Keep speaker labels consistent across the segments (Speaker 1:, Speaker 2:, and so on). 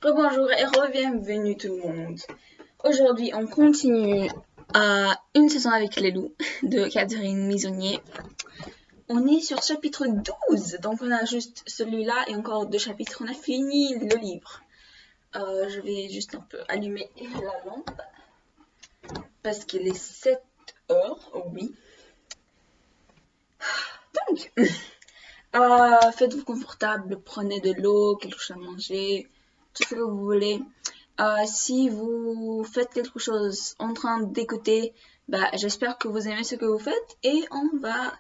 Speaker 1: Rebonjour et re-bienvenue tout le monde. Aujourd'hui, on continue à Une saison avec les loups de Catherine Misonnier. On est sur chapitre 12, donc on a juste celui-là et encore 2 chapitres. On a fini le livre. Je vais juste un peu allumer la lampe parce qu'il est 7 heures, oui. Donc, faites-vous confortable, prenez de l'eau, quelque chose à manger, tout ce que vous voulez. Si vous faites quelque chose en train d'écouter, j'espère que vous aimez ce que vous faites et on va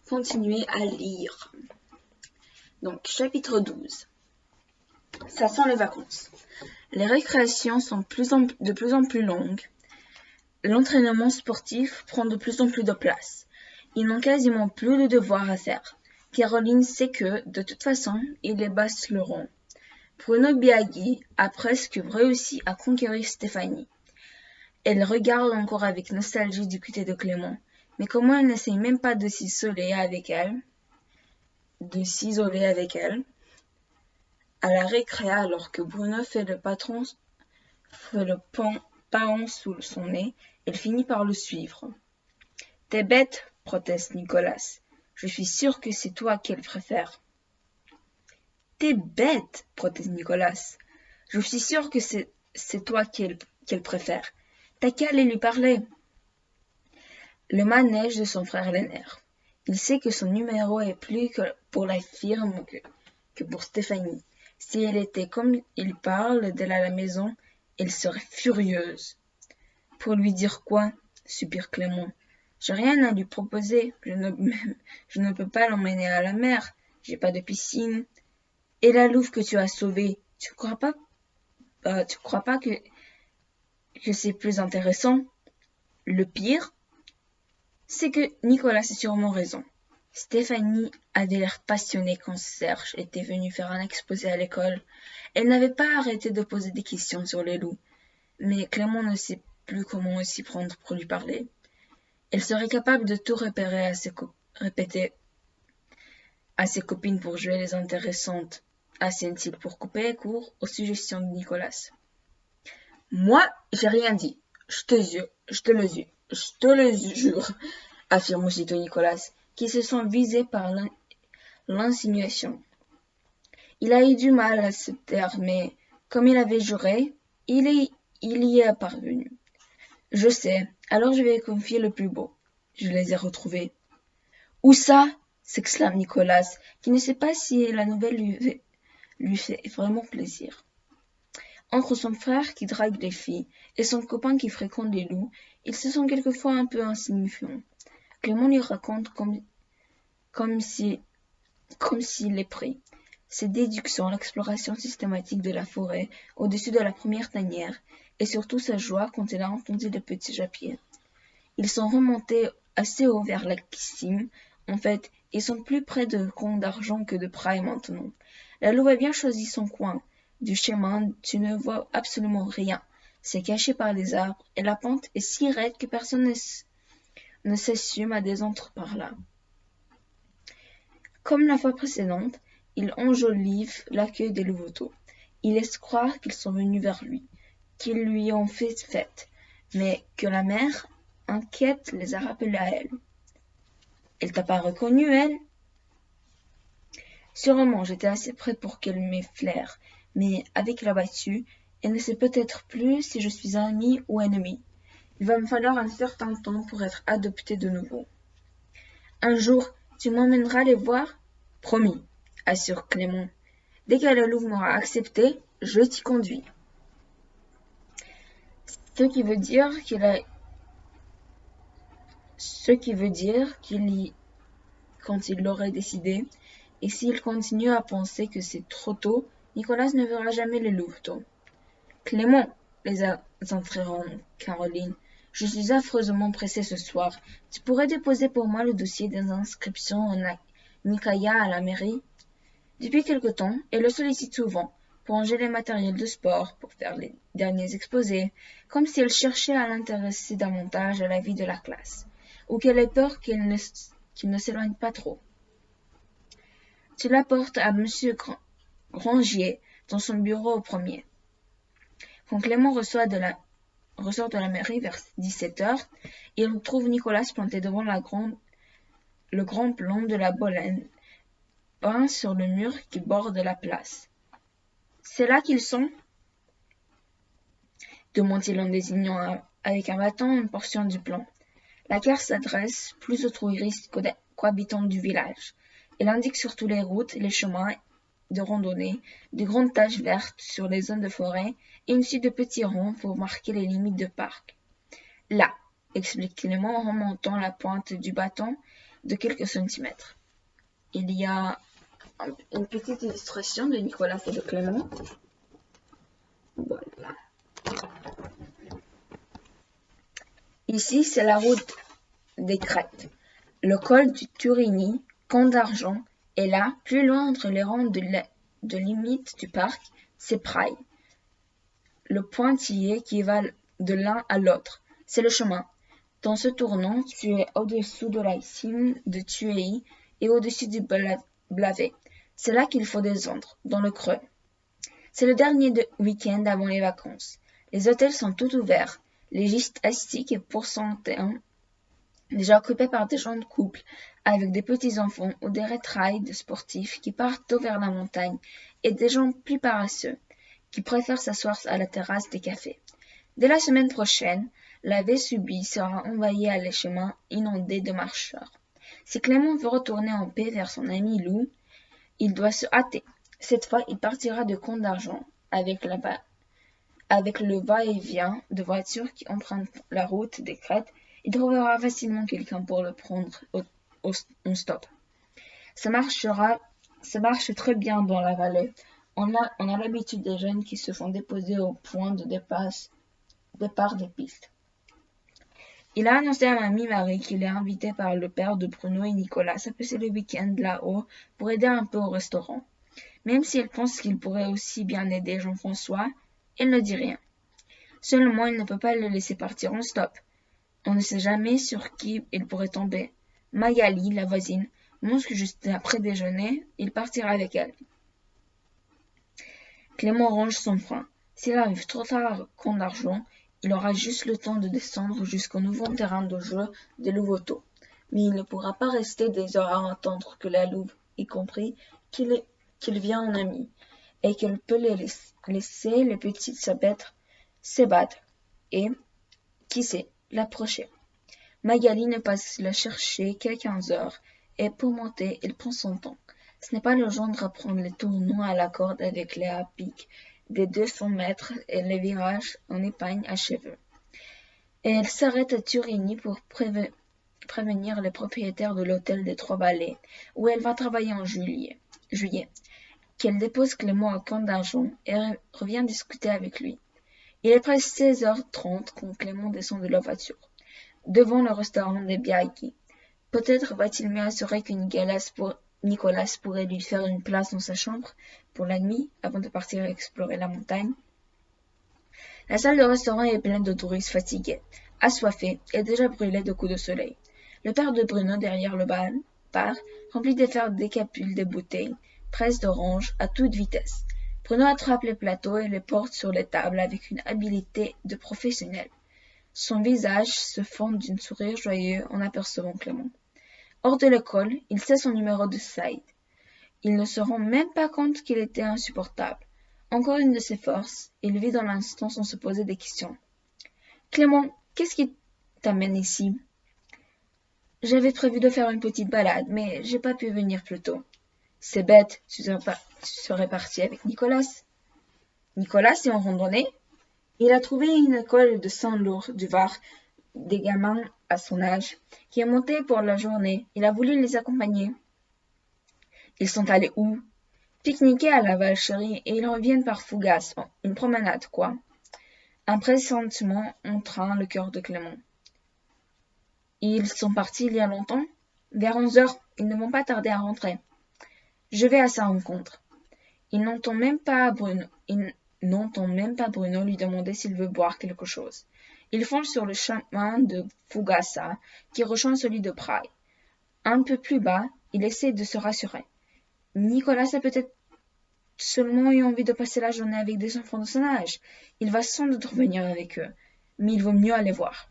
Speaker 1: continuer à lire. Donc, chapitre 12. Ça sent les vacances. Les récréations sont de plus en plus longues. L'entraînement sportif prend de plus en plus de place. Ils n'ont quasiment plus de devoirs à faire. Caroline sait que, de toute façon, ils les basculeront. Bruno Biaggi a presque réussi à conquérir Stéphanie. Elle regarde encore avec nostalgie du côté de Clément. Mais comment elle n'essaye même pas de s'isoler avec elle à la récré alors que Bruno fait le paon sous son nez, elle finit par le suivre. « T'es bête, proteste Nicolas. Je suis sûr que c'est toi qu'elle préfère. » T'es bête, proteste Nicolas. Je suis sûr que c'est toi qu'elle préfère. T'as qu'à aller lui parler. Le manège de son frère l'énerve. Il sait que son numéro est plus que pour la firme que pour Stéphanie. Si elle était comme il parle d'elle à la maison, elle serait furieuse. Pour lui dire quoi? Soupire Clément. J'ai rien à lui proposer. Je ne peux pas l'emmener à la mer. J'ai pas de piscine. Et la louve que tu as sauvée, tu crois pas que c'est plus intéressant? Le pire, c'est que Nicolas a sûrement raison. Stéphanie avait l'air passionnée quand Serge était venu faire un exposé à l'école. Elle n'avait pas arrêté de poser des questions sur les loups. Mais Clément ne sait plus comment s'y prendre pour lui parler. Elle serait capable de tout répéter à ses copines pour jouer les intéressantes, assène-t-il pour couper court aux suggestions de Nicolas. Moi, j'ai rien dit. Je te le jure, affirme aussitôt Nicolas, qui se sent visé par l'insinuation. Il a eu du mal à se taire, mais, comme il avait juré, il y est parvenu. Je sais, alors je vais confier le plus beau. Je les ai retrouvés. Où ça? S'exclame Nicolas, qui ne sait pas si la nouvelle lui fait vraiment plaisir. Entre son frère qui drague les filles et son copain qui fréquente les loups, ils se sent quelquefois un peu insignifiants. Clément lui raconte comme s'il est pris. Ses déductions, l'exploration systématique de la forêt au-dessus de la première tanière, et surtout sa joie quand il a entendu les petits jappiers. Ils sont remontés assez haut vers la cime. En fait, ils sont plus près de Comte d'Argent que de Praille maintenant. La louve a bien choisi son coin. Du chemin, tu ne vois absolument rien. C'est caché par les arbres, et la pente est si raide que personne ne s'assume à descendre par là. Comme la fois précédente, il enjolive l'accueil des louveteaux. Il laisse croire qu'ils sont venus vers lui, qu'ils lui ont fait fête, mais que la mère, inquiète, les a rappelés à elle. Elle t'a pas reconnu, elle? Sûrement, j'étais assez près pour qu'elle m'effleure, mais avec la battue, elle ne sait peut-être plus si je suis ami ou ennemi. Il va me falloir un certain temps pour être adopté de nouveau. Un jour, tu m'emmèneras les voir? Promis, assure Clément. Dès que la louve m'aura accepté, je t'y conduis. Ce qui veut dire qu'il y quand il l'aurait décidé, et s'il continue à penser que c'est trop tôt, Nicolas ne verra jamais les louveteaux. Clément, les a interrompt Caroline, je suis affreusement pressée ce soir. Tu pourrais déposer pour moi le dossier des inscriptions en Nicaïa à la mairie? Depuis quelque temps, elle le sollicite souvent, pour ranger les matériels de sport, pour faire les derniers exposés, comme si elle cherchait à l'intéresser davantage à la vie de la classe, ou qu'elle ait peur qu'il ne s'éloigne pas trop. Tu l'apportes à Monsieur Grangier, dans son bureau au premier. Quand Clément ressort de la mairie vers 17h, il trouve Nicolas planté devant le grand plan de la Bolène, peint sur le mur qui borde la place. « C'est là qu'ils sont ?» demande-t-il en désignant avec un bâton une portion du plan. La carte s'adresse plus aux touristes qu'aux habitants du village. Elle indique surtout les routes, les chemins de randonnée, de grandes taches vertes sur les zones de forêt et une suite de petits ronds pour marquer les limites de parc. « Là », explique Clément en remontant la pointe du bâton de quelques centimètres. Il y a une petite illustration de Nicolas et de Clément. Voilà. Ici, c'est la route des crêtes. Le col du Turini, Camp d'Argent, est là, plus loin entre les rangs de limite du parc, c'est Praille. Le pointillé qui va de l'un à l'autre, c'est le chemin. Dans ce tournant, tu es au-dessous de la cime de Tueilly et au-dessus du Blavet. C'est là qu'il faut descendre, dans le creux. C'est le dernier week-end avant les vacances. Les hôtels sont tout ouverts, les gistes astiques et pourcentains déjà occupés par des jeunes couples avec des petits-enfants ou des retrailles de sportifs qui partent tôt vers la montagne et des gens plus paresseux qui préfèrent s'asseoir à la terrasse des cafés. Dès la semaine prochaine, la Vésubie sera envahie à les chemins inondés de marcheurs. Si Clément veut retourner en paix vers son ami Lou, il doit se hâter. Cette fois, il partira de Camp d'Argent avec le va-et-vient de voitures qui empruntent la route des crêtes. Il trouvera facilement quelqu'un pour le prendre en stop. Ça marche très bien dans la vallée. On a l'habitude des jeunes qui se font déposer au point de départ des pistes. Il a annoncé à Mamie Marie qu'il est invité par le père de Bruno et Nicolas à passer le week-end là-haut pour aider un peu au restaurant. Même si elle pense qu'il pourrait aussi bien aider Jean-François, elle ne dit rien. Seulement, il ne peut pas le laisser partir en stop. On ne sait jamais sur qui il pourrait tomber. Magali, la voisine, montre que juste après déjeuner, il partira avec elle. Clément range son frein. S'il arrive trop tard à Camp d'Argent, il aura juste le temps de descendre jusqu'au nouveau terrain de jeu de Louveteaux. Mais il ne pourra pas rester des heures à attendre que la louve ait compris qu'il vient en ami, et qu'elle peut laisser les petites s'abattre et, qui sait, l'approcher. Magali ne passe la chercher qu'à 15 heures, et pour monter, il prend son temps. Ce n'est pas le genre à prendre les tournois à la corde avec les pics des 200 mètres et les virages en épingle à cheveux. Et elle s'arrête à Turini pour prévenir les propriétaires de l'hôtel des Trois-Vallées, où elle va travailler en juillet, qu'elle dépose Clément à Camp d'Argent et revient discuter avec lui. Il est presque 16h30 quand Clément descend de la voiture, devant le restaurant des Biaggi. Peut-être va-t-il mieux assurer que Nicolas pourrait lui faire une place dans sa chambre pour la nuit avant de partir explorer la montagne. La salle de restaurant est pleine de touristes fatigués, assoiffés et déjà brûlés de coups de soleil. Le père de Bruno, derrière le bar, remplit de faire décapuler des bouteilles, presse d'orange à toute vitesse. Bruno attrape les plateaux et les porte sur les tables avec une habileté de professionnel. Son visage se fend d'une sourire joyeux en apercevant Clément. Hors de l'école, il sait son numéro de side. Il ne se rend même pas compte qu'il était insupportable. Encore une de ses forces, il vit dans l'instant sans se poser des questions. « Clément, qu'est-ce qui t'amène ici ?»« J'avais prévu de faire une petite balade, mais j'ai pas pu venir plus tôt. »« C'est bête, tu serais parti avec Nicolas. »« Nicolas est en randonnée ? Il a trouvé une école de Saint-Lourd du Var, des gamins à son âge, qui est monté pour la journée. Il a voulu les accompagner. » « Ils sont allés où ? » ?»« Pique-niquer à la Valcherie et ils reviennent par Fougas, une promenade, quoi. » Un pressentiment entraîne le cœur de Clément. « Ils sont partis il y a longtemps ? » ?»« Vers 11h, ils ne vont pas tarder à rentrer. »« Je vais à sa rencontre. » Il n'entend même pas Bruno lui demander s'il veut boire quelque chose. Il fonce sur le chemin de Fougassa, qui rejoint celui de Praille. Un peu plus bas, il essaie de se rassurer. « Nicolas a peut-être seulement eu envie de passer la journée avec des enfants de son âge. Il va sans doute revenir avec eux, mais il vaut mieux aller voir.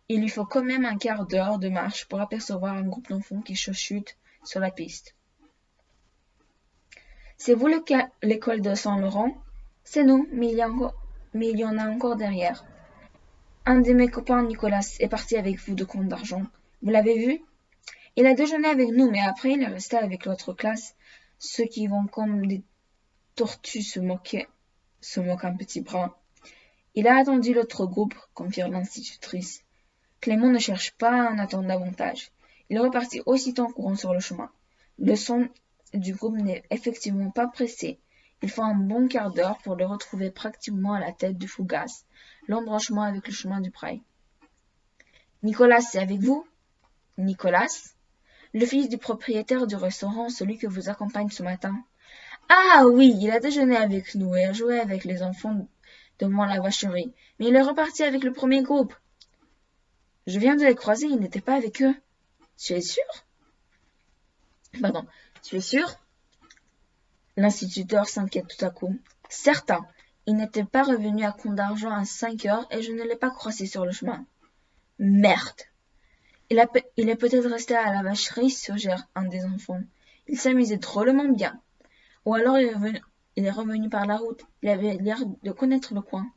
Speaker 1: Il lui faut quand même un quart d'heure de marche pour apercevoir un groupe d'enfants qui chuchotent sur la piste. C'est vous l'école de Saint-Laurent? C'est nous, mais il y en a encore derrière. Un de mes copains, Nicolas, est parti avec vous de compte d'argent. Vous l'avez vu? Il a déjeuné avec nous, mais après il est resté avec l'autre classe. Ceux qui vont comme des tortues se moque un petit brin. Il a attendu l'autre groupe, confirme l'institutrice. Clément ne cherche pas à en attendre davantage. Il repartit aussitôt en courant sur le chemin. Le son du groupe n'est effectivement pas pressé. Il faut un bon quart d'heure pour le retrouver pratiquement à la tête du Fougas, l'embranchement avec le chemin du Praille. Nicolas, c'est avec vous? Nicolas? Le fils du propriétaire du restaurant, celui que vous accompagne ce matin. Ah oui, il a déjeuné avec nous et a joué avec les enfants devant la vacherie, mais il est reparti avec le premier groupe. Je viens de les croiser, il n'était pas avec eux. Tu es sûr? Pardon, tu es sûr? L'instituteur s'inquiète tout à coup. Certain, il n'était pas revenu à compte d'argent à 5 heures et je ne l'ai pas croisé sur le chemin. Merde! Il est peut-être resté à la vacherie, suggère un des enfants. Il s'amusait drôlement bien. Ou alors il est revenu par la route. Il avait l'air de connaître le coin.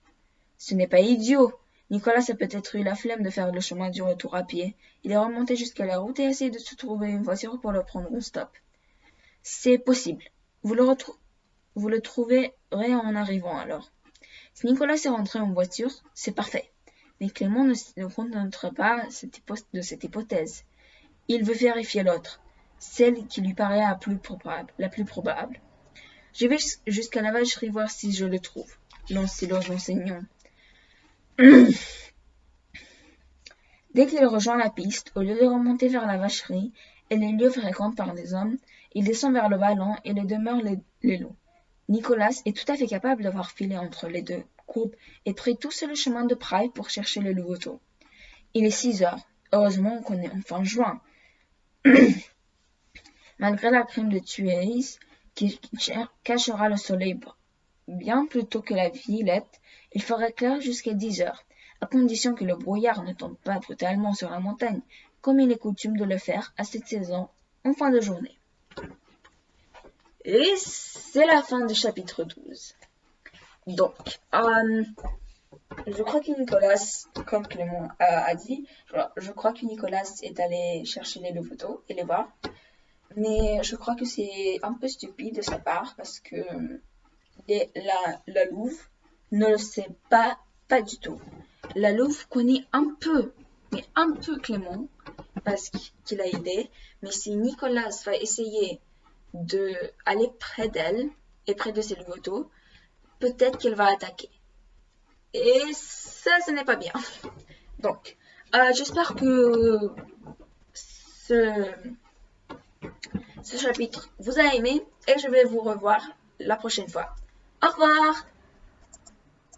Speaker 1: Ce n'est pas idiot. Nicolas a peut-être eu la flemme de faire le chemin du retour à pied. Il est remonté jusqu'à la route et a essayé de se trouver une voiture pour le prendre au stop. C'est possible. Vous le trouverez en arrivant alors. Si Nicolas est rentré en voiture, c'est parfait. Mais Clément ne contente pas de cette hypothèse. Il veut vérifier l'autre, celle qui lui paraît la plus probable. Je vais jusqu'à la vacherie voir si je le trouve, lance l'enseignant. Dès qu'il rejoint la piste, au lieu de remonter vers la vacherie et les lieux fréquentés par les hommes, il descend vers le vallon et les demeures les loups. Nicolas est tout à fait capable d'avoir filé entre les deux groupes et pris tout seul le chemin de Praille pour chercher le louveteau. Il est 6 heures. Heureusement qu'on est en fin juin. Malgré la prime de tuerie qui cachera le soleil bien plus tôt que la Villette, il fera clair jusqu'à 10 heures, à condition que le brouillard ne tombe pas brutalement sur la montagne, comme il est coutume de le faire à cette saison en fin de journée. Et c'est la fin du chapitre 12. Donc, je crois que Nicolas, comme Clément a dit, je crois que Nicolas est allé chercher les louveteaux et les voir. Mais je crois que c'est un peu stupide de sa part parce que la louve ne le sait pas du tout. La louve connaît mais un peu Clément parce qu'il a aidé. Mais si Nicolas va essayer d'aller près d'elle et près de ses louveteaux, peut-être qu'elle va attaquer. Et ça, ce n'est pas bien. Donc, j'espère que ce chapitre vous a aimé et je vais vous revoir la prochaine fois. Au revoir!